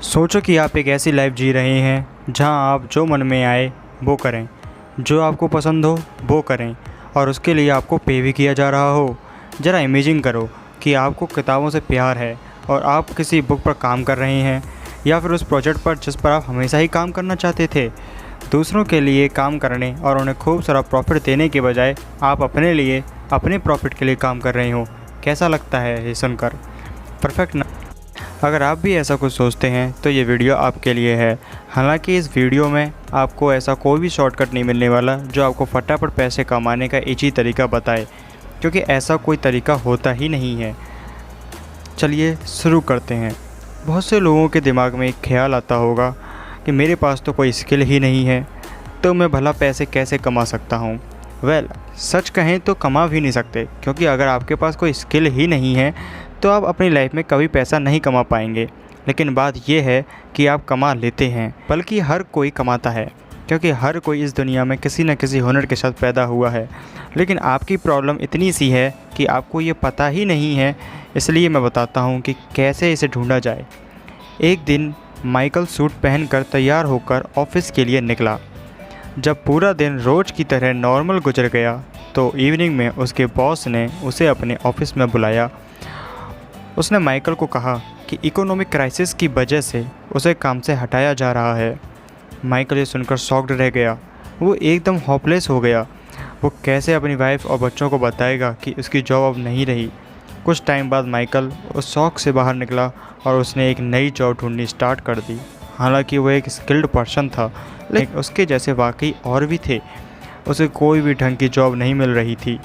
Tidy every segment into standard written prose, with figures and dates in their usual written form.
सोचो कि आप एक ऐसी लाइफ जी रहे हैं जहां आप जो मन में आए वो करें, जो आपको पसंद हो वो करें और उसके लिए आपको पे भी किया जा रहा हो। ज़रा इमेजिन करो कि आपको किताबों से प्यार है और आप किसी बुक पर काम कर रहे हैं या फिर उस प्रोजेक्ट पर जिस पर आप हमेशा ही काम करना चाहते थे। दूसरों के लिए काम करने और उन्हें खूब सारा प्रॉफिट देने के बजाय आप अपने लिए, अपने प्रॉफिट के लिए काम कर रहे हो। कैसा लगता है ये सुनकर? परफेक्ट ना? अगर आप भी ऐसा कुछ सोचते हैं तो ये वीडियो आपके लिए है। हालांकि इस वीडियो में आपको ऐसा कोई भी शॉर्टकट नहीं मिलने वाला जो आपको फटाफट पैसे कमाने का एक ही तरीका बताए, क्योंकि ऐसा कोई तरीका होता ही नहीं है। चलिए शुरू करते हैं। बहुत से लोगों के दिमाग में एक ख्याल आता होगा कि मेरे पास तो कोई स्किल ही नहीं है, तो मैं भला पैसे कैसे कमा सकता हूँ। सच कहें तो कमा भी नहीं सकते, क्योंकि अगर आपके पास कोई स्किल ही नहीं है तो आप अपनी लाइफ में कभी पैसा नहीं कमा पाएंगे। लेकिन बात यह है कि आप कमा लेते हैं, बल्कि हर कोई कमाता है, क्योंकि हर कोई इस दुनिया में किसी न किसी हुनर के साथ पैदा हुआ है। लेकिन आपकी प्रॉब्लम इतनी सी है कि आपको ये पता ही नहीं है। इसलिए मैं बताता हूँ कि कैसे इसे ढूंढा जाए। एक दिन माइकल सूट पहनकर तैयार होकर ऑफिस के लिए निकला। जब पूरा दिन रोज़ की तरह नॉर्मल गुजर गया तो इवनिंग में उसके बॉस ने उसे अपने ऑफिस में बुलाया। उसने माइकल को कहा कि इकोनॉमिक क्राइसिस की वजह से उसे काम से हटाया जा रहा है। माइकल ये सुनकर शॉक्ड रह गया। वो एकदम होपलेस हो गया। वो कैसे अपनी वाइफ और बच्चों को बताएगा कि उसकी जॉब अब नहीं रही। कुछ टाइम बाद माइकल उस शॉक से बाहर निकला और उसने एक नई जॉब ढूंढनी स्टार्ट कर दी। हालांकि वो एक स्किल्ड पर्सन था, लेकिन उसके जैसे वाकई और भी थे। उसे कोई भी ढंग की जॉब नहीं मिल रही थी।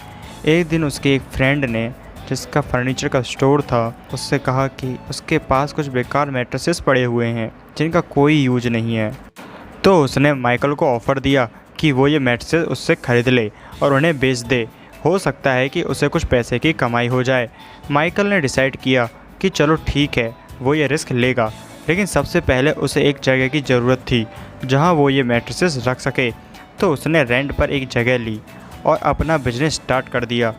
एक दिन उसके एक फ्रेंड ने, जिसका फर्नीचर का स्टोर था, उससे कहा कि उसके पास कुछ बेकार मैट्रेसेस पड़े हुए हैं जिनका कोई यूज नहीं है। तो उसने माइकल को ऑफ़र दिया कि वो ये मैट्रेसेस उससे ख़रीद ले और उन्हें बेच दे। हो सकता है कि उसे कुछ पैसे की कमाई हो जाए। माइकल ने डिसाइड किया कि चलो ठीक है, वो ये रिस्क लेगा। लेकिन सबसे पहले उसे एक जगह की ज़रूरत थी जहाँ वो ये मैट्रेसेस रख सके। तो उसने रेंट पर एक जगह ली और अपना बिजनेस स्टार्ट कर दिया।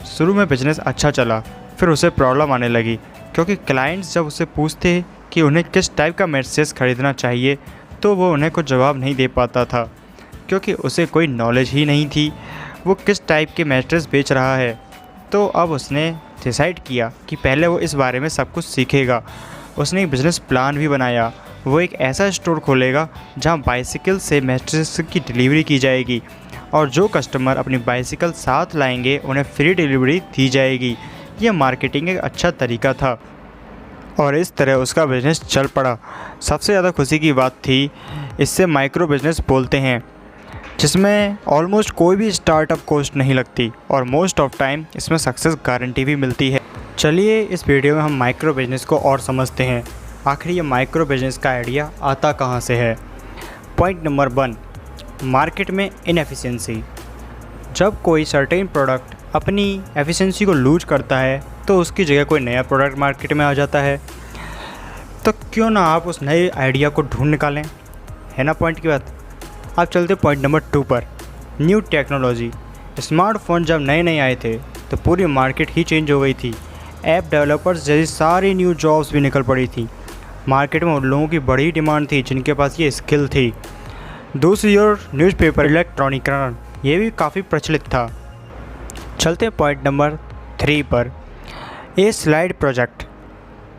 शुरू में बिजनेस अच्छा चला, फिर उसे प्रॉब्लम आने लगी, क्योंकि क्लाइंट्स जब उसे पूछते कि उन्हें किस टाइप का मैट्रेस ख़रीदना चाहिए तो वो उन्हें कुछ जवाब नहीं दे पाता था, क्योंकि उसे कोई नॉलेज ही नहीं थी वो किस टाइप के मैट्रेस बेच रहा है। तो अब उसने डिसाइड किया कि पहले वो इस बारे में सब कुछ सीखेगा। उसने एक बिज़नेस प्लान भी बनाया। वो एक ऐसा स्टोर खोलेगा जहाँ बाइसिकल से मैट्रेस की डिलीवरी की जाएगी और जो कस्टमर अपनी बाइसिकल साथ लाएंगे उन्हें फ्री डिलीवरी दी जाएगी। यह मार्केटिंग एक अच्छा तरीका था और इस तरह उसका बिज़नेस चल पड़ा। सबसे ज़्यादा खुशी की बात थी, इससे माइक्रो बिज़नेस बोलते हैं, जिसमें ऑलमोस्ट कोई भी स्टार्टअप कॉस्ट नहीं लगती और मोस्ट ऑफ टाइम इसमें सक्सेस गारंटी भी मिलती है। चलिए इस वीडियो में हम माइक्रो बिज़नेस को और समझते हैं। आखिर ये माइक्रो बिज़नेस का आइडिया आता कहाँ से है। पॉइंट नंबर 1, मार्केट में इनएफिशिएंसी। जब कोई सर्टेन प्रोडक्ट अपनी एफिशिएंसी को लूज करता है तो उसकी जगह कोई नया प्रोडक्ट मार्केट में आ जाता है। तो क्यों ना आप उस नए आइडिया को ढूंढ निकालें, है ना पॉइंट की बात। अब चलते पॉइंट नंबर 2 पर, न्यू टेक्नोलॉजी। स्मार्टफोन जब नए नए आए थे तो पूरी मार्केट ही चेंज हो गई थी। ऐप डेवलपर्स जैसी सारी न्यू जॉब्स भी निकल पड़ी थी। मार्केट में उन लोगों की बड़ी डिमांड थी जिनके पास ये स्किल थी। दूसरी ओर न्यूज़पेपर इलेक्ट्रॉनिकरण, ये भी काफ़ी प्रचलित था। चलते पॉइंट नंबर 3 पर, ए स्लाइड प्रोजेक्ट।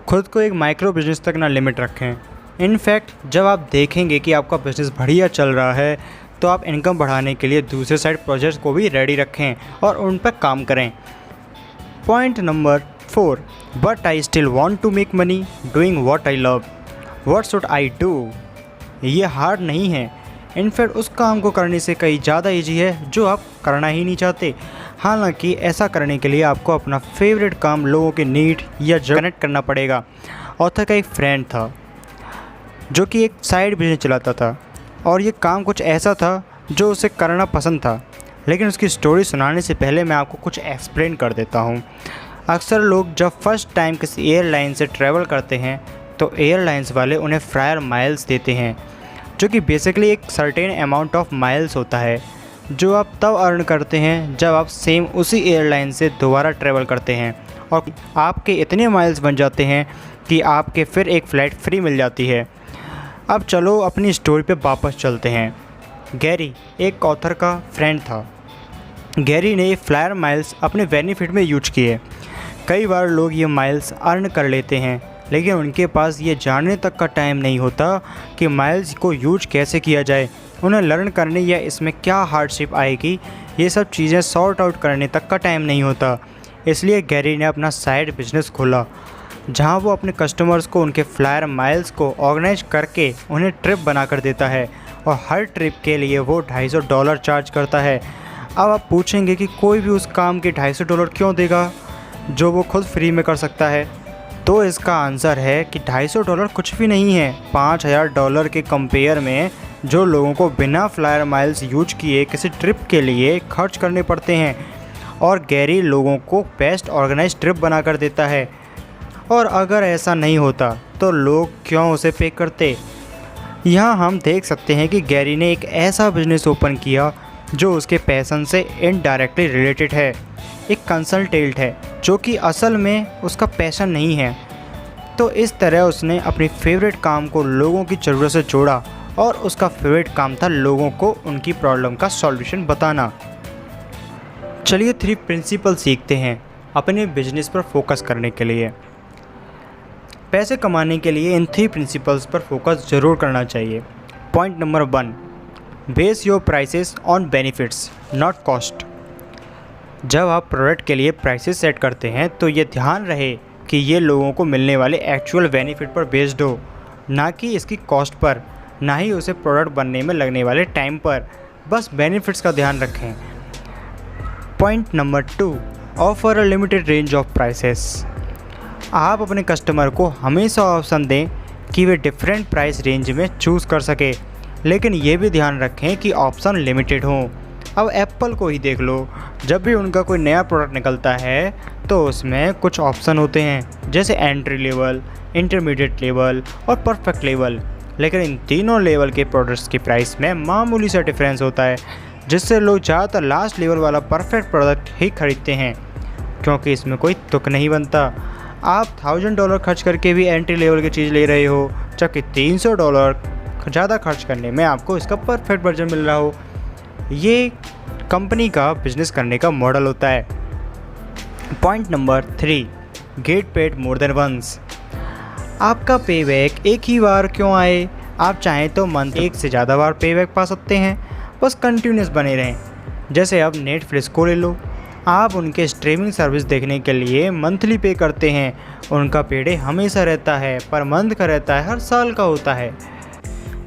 खुद को एक माइक्रो बिजनेस तक ना लिमिट रखें। इनफैक्ट जब आप देखेंगे कि आपका बिज़नेस बढ़िया चल रहा है तो आप इनकम बढ़ाने के लिए दूसरे साइड प्रोजेक्ट्स को भी रेडी रखें और उन पर काम करें। Point number 4, but I still want to make money doing what I love, what should I do. ये हार्ड नहीं है, इनफैक्ट उस काम को करने से कहीं ज़्यादा ईजी है जो आप करना ही नहीं चाहते। हालांकि ऐसा करने के लिए आपको अपना फेवरेट काम लोगों के नीड या कनेक्ट करना पड़ेगा। ऑथर का एक फ्रेंड था जो कि एक साइड बिजनेस चलाता था और ये काम कुछ ऐसा था जो उसे करना पसंद था। लेकिन उसकी स्टोरी सुनाने से पहले मैं आपको कुछ एक्सप्लेन कर देता हूँ। अक्सर लोग जब फर्स्ट टाइम किसी एयरलाइन से ट्रैवल करते हैं तो एयरलाइंस वाले उन्हें फ्रायर माइल्स देते हैं, जो कि बेसिकली एक सर्टेन अमाउंट ऑफ माइल्स होता है जो आप तब अर्न करते हैं जब आप सेम उसी एयरलाइन से दोबारा ट्रैवल करते हैं और आपके इतने माइल्स बन जाते हैं कि आपके फिर एक फ़्लाइट फ्री मिल जाती है। अब चलो अपनी स्टोरी पे वापस चलते हैं। गैरी एक ऑथर का फ्रेंड था। गैरी ने फ्लायर माइल्स अपने बेनिफिट में यूज किए। कई बार लोग ये माइल्स अर्न कर लेते हैं, लेकिन उनके पास ये जानने तक का टाइम नहीं होता कि माइल्स को यूज कैसे किया जाए। उन्हें लर्न करने या इसमें क्या हार्डशिप आएगी, ये सब चीज़ें सॉर्ट आउट करने तक का टाइम नहीं होता। इसलिए गैरी ने अपना साइड बिजनेस खोला, जहां वो अपने कस्टमर्स को उनके फ्लायर माइल्स को ऑर्गेनाइज करके उन्हें ट्रिप बना कर देता है, और हर ट्रिप के लिए वो $250 चार्ज करता है। अब आप पूछेंगे कि कोई भी उस काम के $250 क्यों देगा जो वो खुद फ्री में कर सकता है। तो इसका आंसर है कि $250 कुछ भी नहीं है $5000 के कंपेयर में, जो लोगों को बिना फ्लायर माइल्स यूज किए किसी ट्रिप के लिए खर्च करने पड़ते हैं। और गैरी लोगों को बेस्ट ऑर्गेनाइज ट्रिप बना कर देता है। और अगर ऐसा नहीं होता तो लोग क्यों उसे पे करते। यहाँ हम देख सकते हैं कि गैरी ने एक ऐसा बिजनेस ओपन किया जो उसके पैशन से इनडायरेक्टली रिलेटेड है। एक कंसल्टेंट है जो कि असल में उसका पैशन नहीं है। तो इस तरह उसने अपनी फेवरेट काम को लोगों की ज़रूरत से जोड़ा, और उसका फेवरेट काम था लोगों को उनकी प्रॉब्लम का सॉल्यूशन बताना। चलिए 3 प्रिंसिपल सीखते हैं अपने बिजनेस पर फोकस करने के लिए। पैसे कमाने के लिए इन 3 प्रिंसिपल्स पर फोकस ज़रूर करना चाहिए। Point number 1, base your prices on benefits not cost. जब आप प्रोडक्ट के लिए प्राइसेस सेट करते हैं तो ये ध्यान रहे कि ये लोगों को मिलने वाले एक्चुअल बेनिफिट पर बेस्ड हो, ना कि इसकी कॉस्ट पर, ना ही उसे प्रोडक्ट बनने में लगने वाले टाइम पर। बस बेनिफिट्स का ध्यान रखें। Point number 2, offer a limited range of prices. आप अपने कस्टमर को हमेशा ऑप्शन दें कि वे डिफरेंट प्राइस रेंज में चूज़ कर सके, लेकिन ये भी ध्यान रखें कि ऑप्शन लिमिटेड हों। अब एप्पल को ही देख लो, जब भी उनका कोई नया प्रोडक्ट निकलता है तो उसमें कुछ ऑप्शन होते हैं, जैसे एंट्री लेवल, इंटरमीडिएट लेवल और परफेक्ट लेवल। लेकिन इन तीनों लेवल के प्रोडक्ट्स की प्राइस में मामूली सा डिफरेंस होता है, जिससे लोग ज़्यादातर लास्ट लेवल वाला परफेक्ट प्रोडक्ट ही खरीदते हैं, क्योंकि इसमें कोई तुक नहीं बनता। आप $1000 खर्च करके भी एंट्री लेवल की चीज़ ले रहे हो, जबकि $300 ज़्यादा खर्च करने में आपको इसका परफेक्ट वर्जन मिल रहा हो। ये कंपनी का बिजनेस करने का मॉडल होता है। Point number 3, get paid more than once. आपका पे बैक एक ही बार क्यों आए। आप चाहें तो मंथ एक से ज़्यादा बार पे बैक पा सकते हैं, बस कंटिन्यूस बने रहें। जैसे अब नेटफ्लिक्स को ले लो, आप उनके स्ट्रीमिंग सर्विस देखने के लिए मंथली पे करते हैं। उनका पेडे हमेशा रहता है, पर मंथ का रहता है, हर साल का होता है।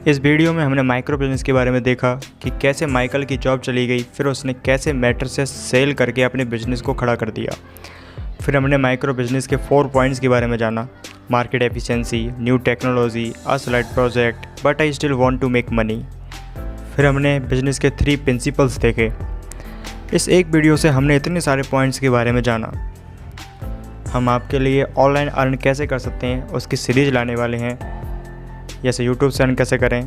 इस वीडियो में हमने माइक्रो बिजनेस के बारे में देखा कि कैसे माइकल की जॉब चली गई, फिर उसने कैसे मैट्रेसेस सेल करके अपने बिजनेस को खड़ा कर दिया। फिर हमने माइक्रो बिजनेस के 4 पॉइंट्स के बारे में जाना, market efficiency, new technology, a slide project, but I still want to make money. फिर हमने बिजनेस के 3 प्रिंसिपल्स देखे। इस एक वीडियो से हमने इतने सारे पॉइंट्स के बारे में जाना। हम आपके लिए ऑनलाइन अर्न कैसे कर सकते हैं उसकी सीरीज़ लाने वाले हैं, जैसे यूट्यूब से अर्न कैसे करें,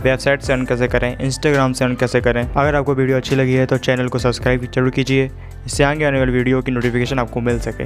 वेबसाइट से अर्न कैसे करें, इंस्टाग्राम से अर्न कैसे करें। अगर आपको वीडियो अच्छी लगी है तो चैनल को सब्सक्राइब जरूर कीजिए, इससे आगे आने वाली वीडियो की नोटिफिकेशन आपको मिल सके।